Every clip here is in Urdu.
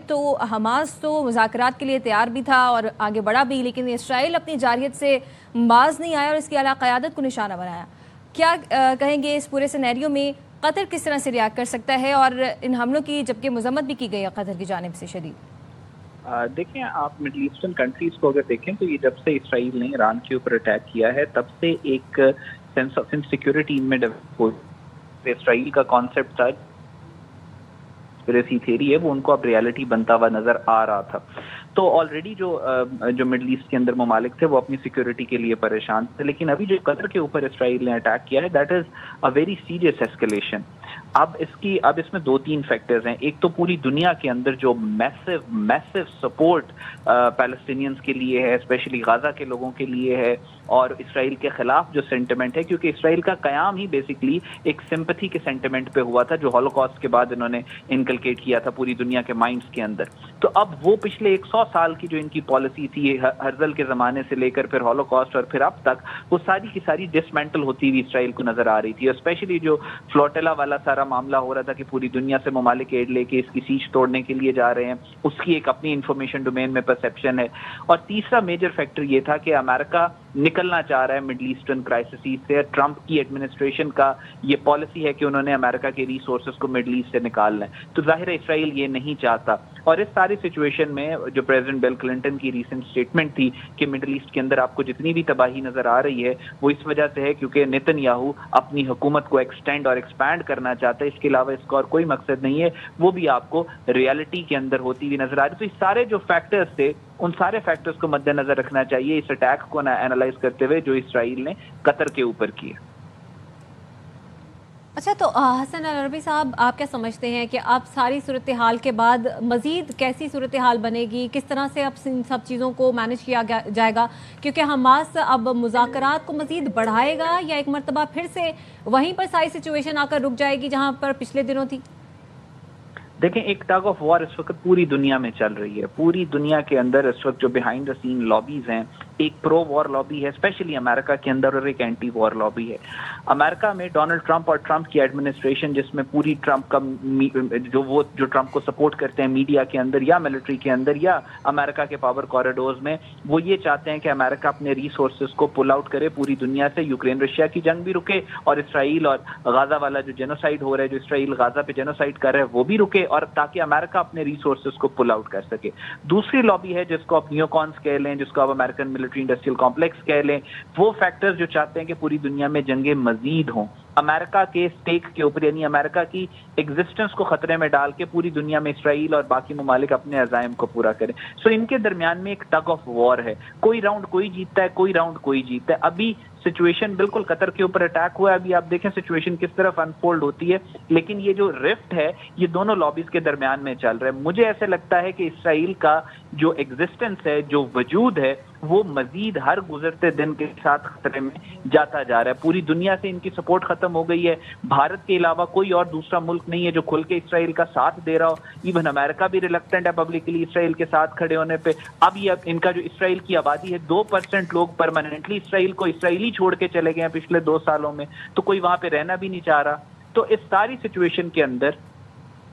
تو حماس تو مذاکرات کے لیے تیار بھی تھا اور آگے بڑھا بھی، لیکن اسرائیل اپنی جارحیت سے باز نہیں آیا اور اس کی اعلیٰ قیادت کو نشانہ بنایا. کیا کہیں گے اس پورے سینیریو میں قطر کس طرح سے ریاکٹ کر سکتا ہے، اور ان حملوں کی جبکہ مذمت بھی کی گئی ہے قطر کی جانب سے شدید؟ دیکھیں، آپ مڈل ایسٹرن کنٹریز کو اگر دیکھیں تو یہ جب سے اسرائیل نے ایران کے اوپر اٹیک کیا ہے تب سے ایک سینس آف انسیکیورٹی ان میں ڈیولپ ہوئی. اسرائیل کا کانسیپٹ تھا تھیوری ہے وہ ان کو اب ریالٹی بنتا ہوا نظر آ رہا تھا. تو آلریڈی جو مڈل ایسٹ کے اندر ممالک تھے وہ اپنی سیکیورٹی کے لیے پریشان تھے، لیکن ابھی جو قطر کے اوپر اسرائیل نے اٹیک کیا ہے that is a very serious escalation. اب اس میں 2-3 فیکٹرز ہیں. ایک تو پوری دنیا کے اندر جو میسو سپورٹ پیلسٹینینز کے لیے ہے، اسپیشلی غازہ کے لوگوں کے لیے ہے، اور اسرائیل کے خلاف جو سینٹیمنٹ ہے، کیونکہ اسرائیل کا قیام ہی بیسکلی ایک سمپتھی کے سینٹیمنٹ پہ ہوا تھا جو ہولوکاسٹ کے بعد انہوں نے انکلکیٹ کیا تھا پوری دنیا کے مائنڈز کے اندر. تو اب وہ پچھلے 100 سال کی جو ان کی پالیسی تھی ہرزل کے زمانے سے لے کر پھر ہولوکاسٹ اور پھر اب تک، وہ ساری کی ساری ڈسمینٹل ہوتی ہوئی اسرائیل کو نظر آ رہی تھی. اسپیشلی جو فلوٹیلا والا سارا معاملہ ہو رہا تھا کہ پوری دنیا سے ممالک ایڈ لے کے اس کی سیچ توڑنے کے لیے جا رہے ہیں، اس کی ایک اپنی انفارمیشن ڈومین میں پرسیپشن ہے. اور تیسرا میجر فیکٹر یہ تھا کہ امریکہ نکلنا چاہ رہا ہے مڈل ایسٹرن کرائسسز سے. ٹرمپ کی ایڈمنسٹریشن کا یہ پالیسی ہے کہ انہوں نے امریکہ کے ریسورسز کو مڈل ایسٹ سے نکالنا ہے. تو ظاہر ہے اسرائیل یہ نہیں چاہتا. اور اس ساری سچویشن میں جو پریزیڈنٹ بل کلنٹن کی ریسنٹ سٹیٹمنٹ تھی کہ مڈل ایسٹ کے اندر آپ کو جتنی بھی تباہی نظر آ رہی ہے وہ اس وجہ سے ہے کیونکہ نتن یاہو اپنی حکومت کو ایکسٹینڈ اور ایکسپینڈ کرنا چاہتا ہے، اس کے علاوہ اس کا اور کوئی مقصد نہیں ہے، وہ بھی آپ کو ریالٹی کے اندر ہوتی ہوئی نظر آ رہی. تو یہ سارے جو فیکٹرز تھے ان سارے فیکٹرز کو مد نظر رکھنا چاہیے اس اٹیک کو اینالائز کرتے ہوئے جو اسرائیل نے قطر کے اوپر کیا. اچھا، تو حسن العربی صاحب، آپ کیا سمجھتے ہیں کہ اب ساری صورتحال کے بعد مزید کیسی صورتحال بنے گی؟ کس طرح سے اب ان سب چیزوں کو مینج کیا جائے گا؟ کیونکہ حماس اب مذاکرات کو مزید بڑھائے گا یا ایک مرتبہ پھر سے وہیں پر ساری سچویشن آ کر رک جائے گی جہاں پر پچھلے دنوں تھی؟ دیکھیں، ایک ٹگ آف وار اس وقت پوری دنیا میں چل رہی ہے. پوری دنیا کے اندر اس وقت جو بیہائنڈ دا سین لابیز ہیں، ایک پرو وار لابی ہے اسپیشلی امریکہ کے اندر، اور ایک اینٹی وار لابی ہے. امریکہ میں ڈونلڈ ٹرمپ اور ٹرمپ کی ایڈمنسٹریشن، جس میں پوری ٹرمپ کا جو ٹرمپ کو سپورٹ کرتے ہیں میڈیا کے اندر یا ملٹری کے اندر یا امریکہ کے پاور کوریڈورز میں، وہ یہ چاہتے ہیں کہ امریکہ اپنے ریسورسز کو پل آؤٹ کرے پوری دنیا سے. یوکرین رشیا کی جنگ بھی رکے اور اسرائیل اور غازہ والا جو جینوسائیڈ ہو رہا ہے، جو اسرائیل غازہ پہ جینوسائیڈ کر رہا ہے، وہ بھی رکے، اور تاکہ امریکہ اپنے ریسورسز کو پل آؤٹ کر سکے. دوسری لابی ہے جس کو آپ نیو کانس کہہ لیں، جس کو آپ امریکن ملٹری انڈسٹریل کمپلیکس کہہ لیں. وہ فیکٹرز جو چاہتے ہیں کہ پوری دنیا میں جنگیں مزید ہوں، امریکہ کے سٹیک کے اوپر، یعنی امریکہ کی ایگزسٹنس کو خطرے میں ڈال کے پوری دنیا میں اسرائیل اور باقی ممالک اپنے عزائم کو پورا کریں. سو ان کے درمیان میں ایک ٹگ آف وار ہے. کوئی راؤنڈ کوئی جیتتا ہے، کوئی راؤنڈ کوئی جیتتا ہے. ابھی سچویشن بالکل قطر کے اوپر اٹیک ہوا ہے، ابھی آپ دیکھیں سچویشن کس طرف انفولڈ ہوتی ہے. لیکن یہ جو رفٹ ہے یہ دونوں لابیز کے درمیان میں چل رہا ہے. مجھے ایسے لگتا ہے کہ اسرائیل کا جو ایگزسٹنس ہے، جو وجود ہے، وہ مزید ہر گزرتے دن کے ساتھ خطرے میں جاتا جا رہا ہے. پوری دنیا سے ان کی سپورٹ ختم ہو گئی ہے. بھارت کے علاوہ کوئی اور دوسرا ملک نہیں ہے جو کھل کے اسرائیل کا ساتھ دے رہا ہو. ایون امریکہ بھی ریلکٹنٹ ہے پبلکلی اسرائیل کے ساتھ کھڑے ہونے پہ. اب یہ ان کا جو اسرائیل کی آبادی ہے، 2% لوگ پرماننٹلی اسرائیل کو اسرائیلی چھوڑ کے چلے گئے ہیں پچھلے 2 سالوں میں، تو کوئی وہاں پہ رہنا بھی نہیں چاہ رہا. تو اس ساری سچویشن کے اندر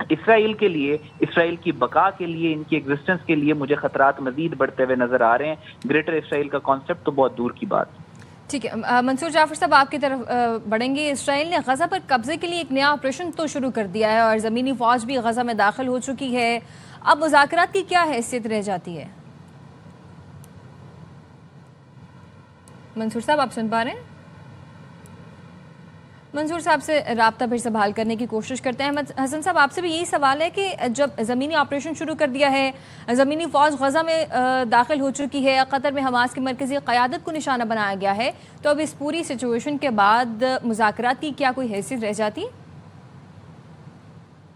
اسرائیل کے لیے، اسرائیل کی بقا کے لیے، ان کی ایگزسٹنس کے لیے مجھے خطرات مزید بڑھتے ہوئے نظر آ رہے ہیں. گریٹر اسرائیل کا کانسیپٹ تو بہت دور کی بات. ٹھیک ہے، منصور جعفر صاحب آپ کی طرف بڑھیں گے. اسرائیل نے غزہ پر قبضے کے لیے ایک نیا آپریشن تو شروع کر دیا ہے اور زمینی فوج بھی غزہ میں داخل ہو چکی ہے. اب مذاکرات کی کیا حیثیت رہ جاتی ہے؟ منصور صاحب آپ سن پا رہے ہیں؟ منصور صاحب سے رابطہ پھر سنبھال کرنے کی کوشش کرتے ہیں. حسن صاحب، آپ سے بھی یہی سوال ہے کہ جب زمینی آپریشن شروع کر دیا ہے، زمینی فوج غزہ میں داخل ہو چکی ہے، قطر میں حماس کی مرکزی قیادت کو نشانہ بنایا گیا ہے، تو اب اس پوری سچویشن کے بعد مذاکرات کی کیا کوئی حیثیت رہ جاتی ہے؟